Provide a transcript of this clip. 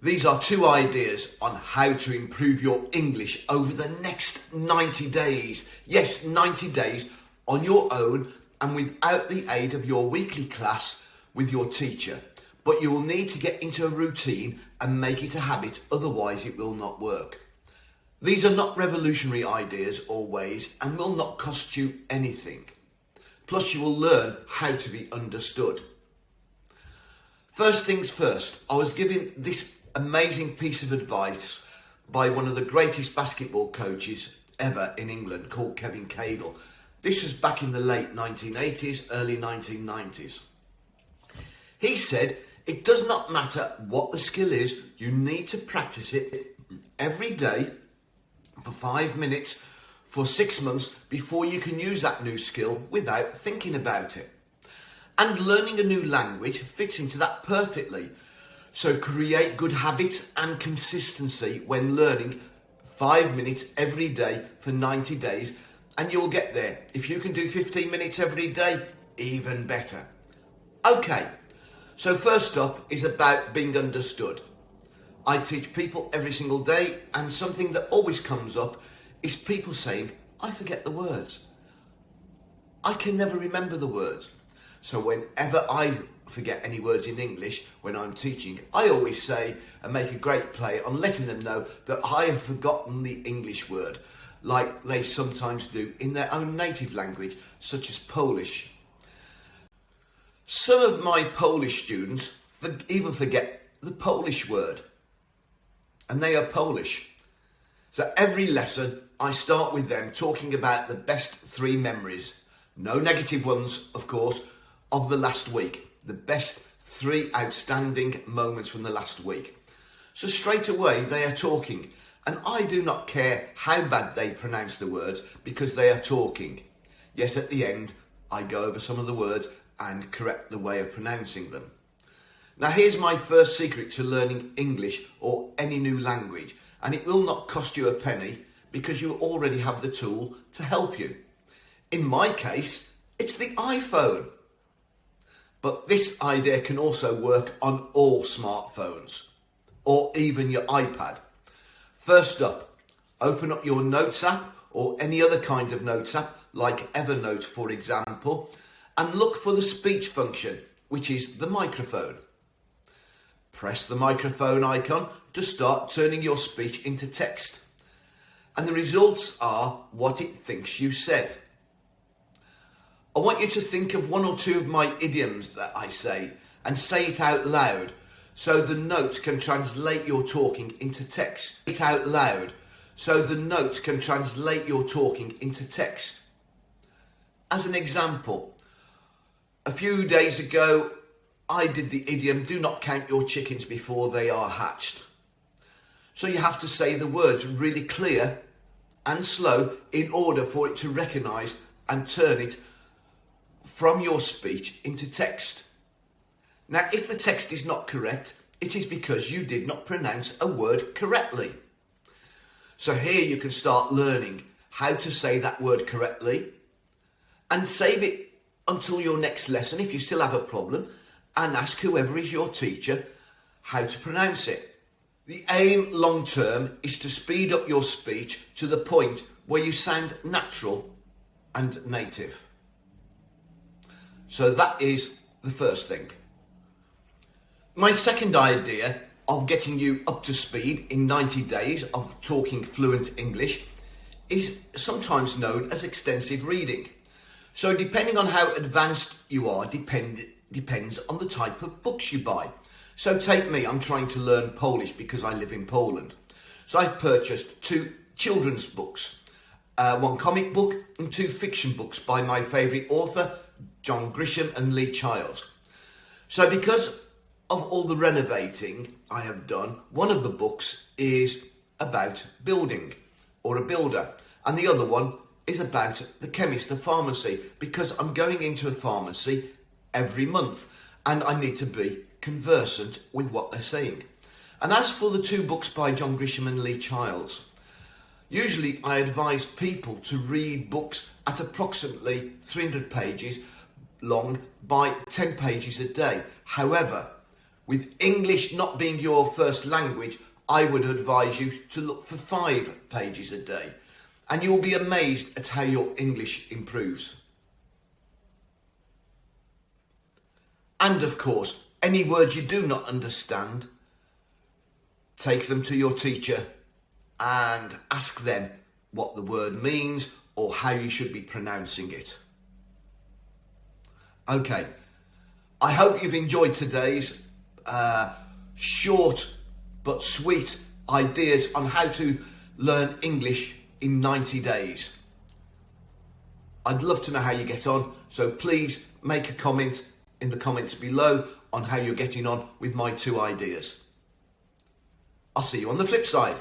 These are 2 ideas on how to improve your English over the next 90 days. Yes, 90 days on your own and without the aid of your weekly class with your teacher. But you will need to get into a routine and make it a habit, otherwise it will not work. These are not revolutionary ideas or ways and will not cost you anything. Plus you will learn how to be understood. First things first, I was given this amazing piece of advice by one of the greatest basketball coaches ever in England, called Kevin Cagle. This was back in the late 1980s, early 1990s. He said, it does not matter what the skill is, you need to practice it every day for 5 minutes for 6 months before you can use that new skill without thinking about it. And learning a new language fits into that perfectly. So create good habits and consistency when learning 5 minutes every day for 90 days and you'll get there. If you can do 15 minutes every day, even better. Okay, so first up is about being understood. I teach people every single day and something that always comes up is people saying, I forget the words. I can never remember the words. So whenever I forget any words in English when I'm teaching, I always say and make a great play on letting them know that I have forgotten the English word, like they sometimes do in their own native language, such as Polish. Some of my Polish students even forget the Polish word, and they are Polish. So every lesson I start with them talking about the best 3 memories, no negative ones of course, of the last week. The best 3 outstanding moments from the last week. So straight away they are talking, and I do not care how bad they pronounce the words because they are talking. Yes, at the end I go over some of the words and correct the way of pronouncing them. Now here's my first secret to learning English or any new language, and it will not cost you a penny because you already have the tool to help you. In my case, it's the iPhone. But this idea can also work on all smartphones or even your iPad. First up, open up your Notes app or any other kind of Notes app like Evernote for example, and look for the speech function, which is the microphone. Press the microphone icon to start turning your speech into text. And the results are what it thinks you said. I want you to think of 1 or 2 of my idioms that I say and say it out loud so the notes can translate your talking into text. Say it out loud so the notes can translate your talking into text. As an example, a few days ago I did the idiom, do not count your chickens before they are hatched. So you have to say the words really clear and slow in order for it to recognise and turn it from your speech into text. Now, if the text is not correct, it is because you did not pronounce a word correctly. So here you can start learning how to say that word correctly and save it until your next lesson if you still have a problem, and ask whoever is your teacher how to pronounce it. The aim long term is to speed up your speech to the point where you sound natural and native. So that is the first thing. My second idea of getting you up to speed in 90 days of talking fluent English is sometimes known as extensive reading. So depending on how advanced you are depends on the type of books you buy. So take me, I'm trying to learn Polish because I live in Poland. So I've purchased 2 children's books, 1 comic book and 2 fiction books by my favourite author, John Grisham and Lee Childs. So because of all the renovating I have done, one of the books is about building or a builder, and the other one is about the chemist, the pharmacy, because I'm going into a pharmacy every month and I need to be conversant with what they're saying. And as for the 2 books by John Grisham and Lee Childs, usually I advise people to read books at approximately 300 pages long by 10 pages a day. However, With English not being your first language, I would advise you to look for 5 pages a day, and you'll be amazed at how your English improves. And of course, any words you do not understand, take them to your teacher and ask them what the word means or how you should be pronouncing it. Okay, I hope you've enjoyed today's short but sweet ideas on how to learn English in 90 days. I'd love to know how you get on, so please make a comment in the comments below on how you're getting on with my 2 ideas. I'll see you on the flip side.